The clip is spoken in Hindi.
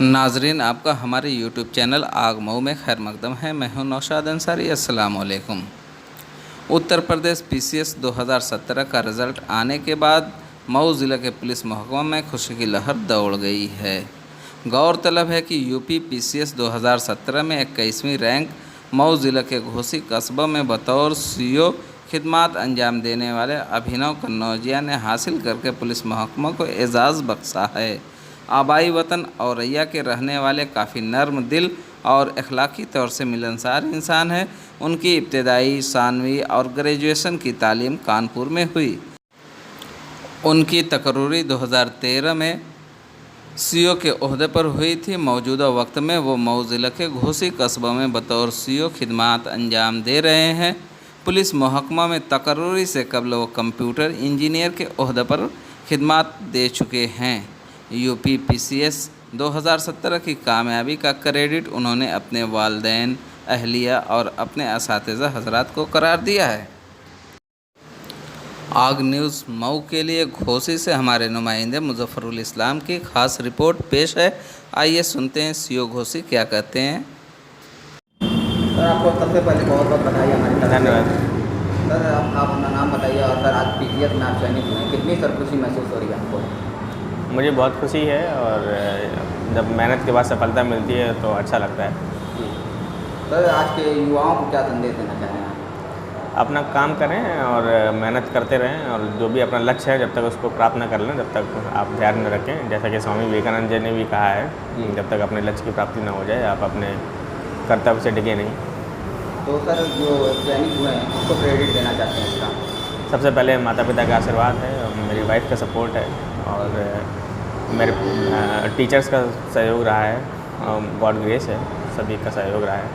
नाजरीन, आपका हमारे YouTube चैनल आग मऊ में खैर मकदम है। मैं हूं नौशाद अंसारी। अस्सलाम वालेकुम। उत्तर प्रदेश PCS 2017 का रिज़ल्ट आने के बाद मऊ ज़िले के पुलिस महकमा में खुशी की लहर दौड़ गई है। गौरतलब है कि यूपी PCS 2017 में 21वीं रैंक मऊ ज़िले के घोसी कस्बा में बतौर CO खिदमात अंजाम देने वाले अभिनव कन्नौजिया ने हासिल करके पुलिस महकमा को एजाज़ बख्शा है। आबाई वतन औरैया के रहने वाले काफ़ी नर्म दिल और अखलाकी तौर से मिलनसार इंसान है। उनकी इब्तदाई, सानवी और ग्रेजुएशन की तालीम कानपुर में हुई। उनकी तकर्री 2013 में CO के ओहदे पर हुई थी। मौजूदा वक्त में वो मऊ ज़िले के घोसी कस्बा में बतौर CO खिदमात अंजाम दे रहे हैं। पुलिस महकमा में तकर्री से कबल वो कंप्यूटर इंजीनियर के ओहदे पर खिदमात दे चुके हैं। यूपी PCS 2017 की कामयाबी का क्रेडिट उन्होंने अपने वालिदैन, अहलिया और अपने असातिज़ा हज़रात को करार दिया है। आग न्यूज़ मऊ के लिए घोसी से हमारे नुमाइंदे मुजफ्फरुल इस्लाम की ख़ास रिपोर्ट पेश है। आइए सुनते हैं CO घोसी क्या कहते हैं। सर, आपको सबसे पहले बहुत बहुत बधाई हमारी तरफ से। धन्यवाद। सर, आप अपना नाम बताइए और सर आज PCS में आप चयनित हुए, कितनी सर खुशी महसूस हो रही है आपको? मुझे बहुत खुशी है और जब मेहनत के बाद सफलता मिलती है तो अच्छा लगता है। जी सर, आज के युवाओं को क्या संदेश देना चाहें आप? अपना काम करें और मेहनत करते रहें और जो भी अपना लक्ष्य है जब तक उसको प्राप्त न कर लें तब तक आप ध्यान में रखें। जैसा कि स्वामी विवेकानंद जी ने भी कहा है, जब तक अपने लक्ष्य की प्राप्ति न हो जाए आप अपने कर्तव्य से डिगे नहीं। तो सर, जो चयनित हुए हैं उसको क्रेडिट देना चाहते हैं इसका? सबसे पहले माता पिता का आशीर्वाद है और मेरी वाइफ का सपोर्ट है और मेरे टीचर्स का सहयोग रहा है और गॉड ग्रेस है, सभी का सहयोग रहा है।